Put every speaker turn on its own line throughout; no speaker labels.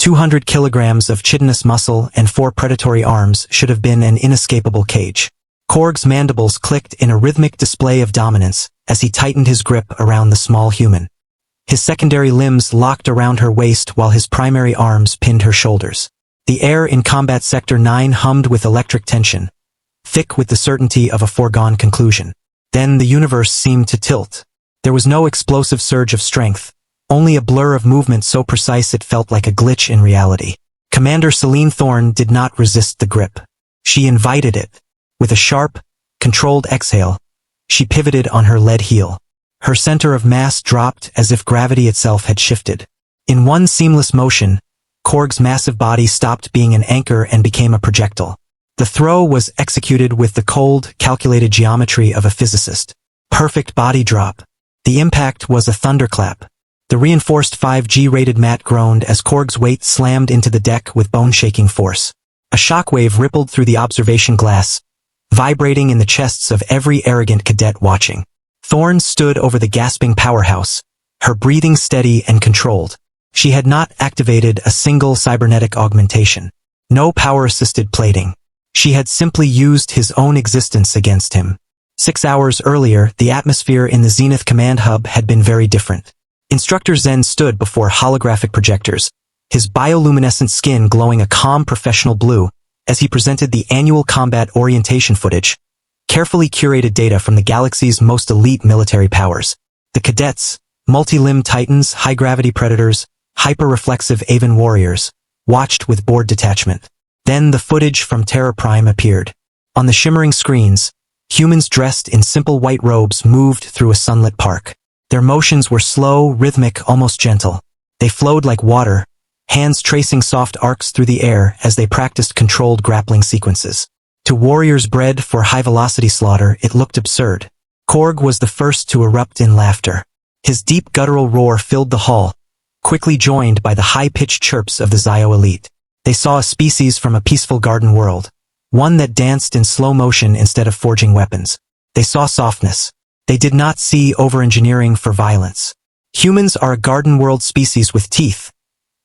200 kilograms of chitinous muscle and 4 predatory arms should have been an inescapable cage. Corg's mandibles clicked in a rhythmic display of dominance as he tightened his grip around the small human. His secondary limbs locked around her waist while his primary arms pinned her shoulders. The air in Combat Sector 9 hummed with electric tension, thick with the certainty of a foregone conclusion. Then the universe seemed to tilt. There was no explosive surge of strength, only a blur of movement so precise it felt like a glitch in reality. Commander Selene Thorne did not resist the grip. She invited it. With a sharp, controlled exhale, she pivoted on her lead heel. Her center of mass dropped as if gravity itself had shifted. In one seamless motion, Corg's massive body stopped being an anchor and became a projectile. The throw was executed with the cold, calculated geometry of a physicist. Perfect body drop. The impact was a thunderclap. The reinforced 5G-rated mat groaned as Corg's weight slammed into the deck with bone-shaking force. A shockwave rippled through the observation glass, vibrating in the chests of every arrogant cadet watching. Thorne stood over the gasping powerhouse, her breathing steady and controlled. She had not activated a single cybernetic augmentation. No power-assisted plating. She had simply used his own existence against him. 6 hours earlier, the atmosphere in the Zenith Command Hub had been very different. Instructor Zen stood before holographic projectors, his bioluminescent skin glowing a calm professional blue, as he presented the annual combat orientation footage, carefully curated data from the galaxy's most elite military powers. The cadets, multi-limb titans, high-gravity predators, hyper-reflexive Aven warriors, watched with bored detachment. Then the footage from Terra Prime appeared. On the shimmering screens, humans dressed in simple white robes moved through a sunlit park. Their motions were slow, rhythmic, almost gentle. They flowed like water, hands tracing soft arcs through the air as they practiced controlled grappling sequences. To warriors bred for high-velocity slaughter, it looked absurd. Corg was the first to erupt in laughter. His deep guttural roar filled the hall, quickly joined by the high-pitched chirps of the Zio elite. They saw a species from a peaceful garden world, one that danced in slow motion instead of forging weapons. They saw softness. They did not see over-engineering for violence. Humans are a garden world species with teeth,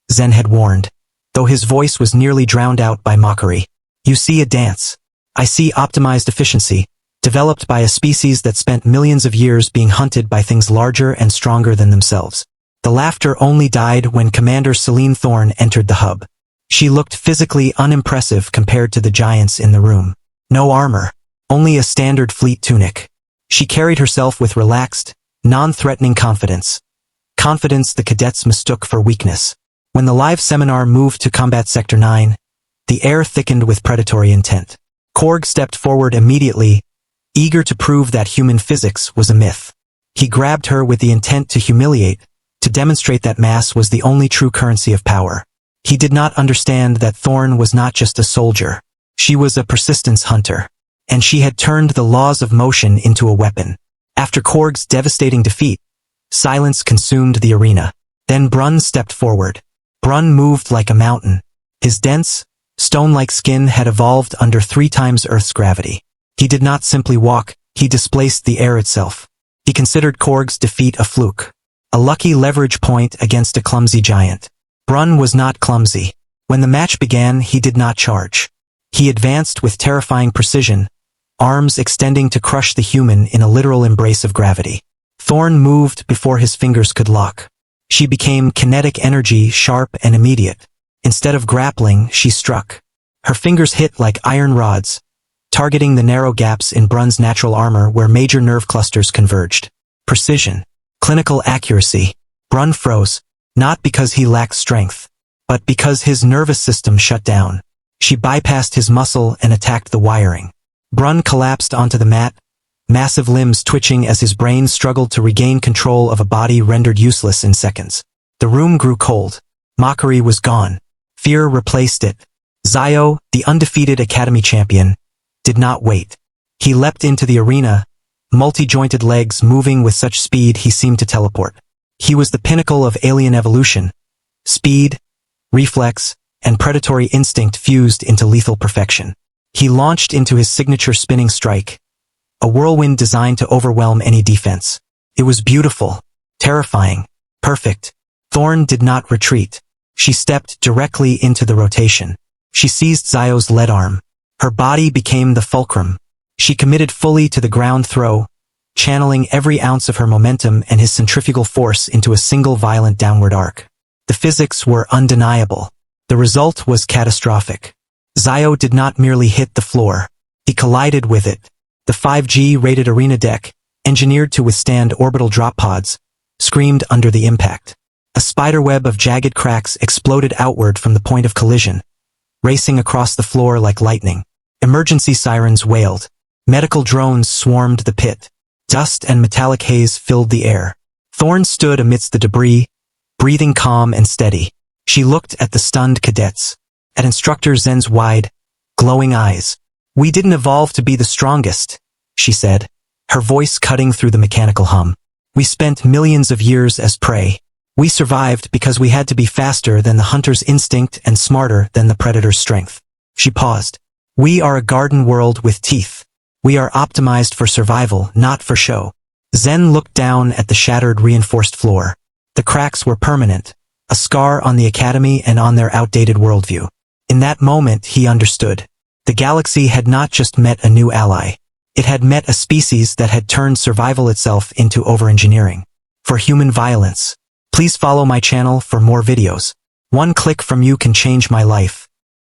Zen had warned, though his voice was nearly drowned out by mockery. You see a dance. I see optimized efficiency, developed by a species that spent millions of years being hunted by things larger and stronger than themselves. The laughter only died when Commander Selene Thorne entered the hub. She looked physically unimpressive compared to the giants in the room. No armor, only a standard fleet tunic. She carried herself with relaxed, non-threatening confidence. Confidence the cadets mistook for weakness. When the live seminar moved to Combat Sector 9, the air thickened with predatory intent. Corg stepped forward immediately, eager to prove that human physics was a myth. He grabbed her with the intent to humiliate, to demonstrate that mass was the only true currency of power. He did not understand that Thorne was not just a soldier. She was a persistence hunter. And she had turned the laws of motion into a weapon. After Corg's devastating defeat, silence consumed the arena. Then Brun stepped forward. Brun moved like a mountain. His dense, stone-like skin had evolved under 3 times Earth's gravity. He did not simply walk, he displaced the air itself. He considered Corg's defeat a fluke, a lucky leverage point against a clumsy giant. Brun was not clumsy. When the match began, he did not charge. He advanced with terrifying precision, arms extending to crush the human in a literal embrace of gravity. Thorne moved before his fingers could lock. She became kinetic energy, sharp and immediate. Instead of grappling, she struck. Her fingers hit like iron rods, targeting the narrow gaps in Brun's natural armor where major nerve clusters converged. Precision. Clinical accuracy. Brun froze, not because he lacked strength, but because his nervous system shut down. She bypassed his muscle and attacked the wiring. Brun collapsed onto the mat, massive limbs twitching as his brain struggled to regain control of a body rendered useless in seconds. The room grew cold. Mockery was gone. Fear replaced it. Zio, the undefeated Academy champion, did not wait. He leapt into the arena, multi-jointed legs moving with such speed he seemed to teleport. He was the pinnacle of alien evolution. Speed, reflex, and predatory instinct fused into lethal perfection. He launched into his signature spinning strike, a whirlwind designed to overwhelm any defense. It was beautiful, terrifying, perfect. Thorne did not retreat. She stepped directly into the rotation. She seized Zio's lead arm. Her body became the fulcrum. She committed fully to the ground throw, channeling every ounce of her momentum and his centrifugal force into a single violent downward arc. The physics were undeniable. The result was catastrophic. Zio did not merely hit the floor. He collided with it. The 5G-rated arena deck, engineered to withstand orbital drop pods, screamed under the impact. A spiderweb of jagged cracks exploded outward from the point of collision, racing across the floor like lightning. Emergency sirens wailed. Medical drones swarmed the pit. Dust and metallic haze filled the air. Thorne stood amidst the debris, breathing calm and steady. She looked at the stunned cadets, at Instructor Zen's wide, glowing eyes. "We didn't evolve to be the strongest," she said, her voice cutting through the mechanical hum. "We spent millions of years as prey. We survived because we had to be faster than the hunter's instinct and smarter than the predator's strength." She paused. "We are a garden world with teeth. We are optimized for survival, not for show." Zen looked down at the shattered reinforced floor. The cracks were permanent, a scar on the Academy and on their outdated worldview. In that moment he understood. The galaxy had not just met a new ally. It had met a species that had turned survival itself into over-engineering. For human violence. Please follow my channel for more videos. One click from you can change my life.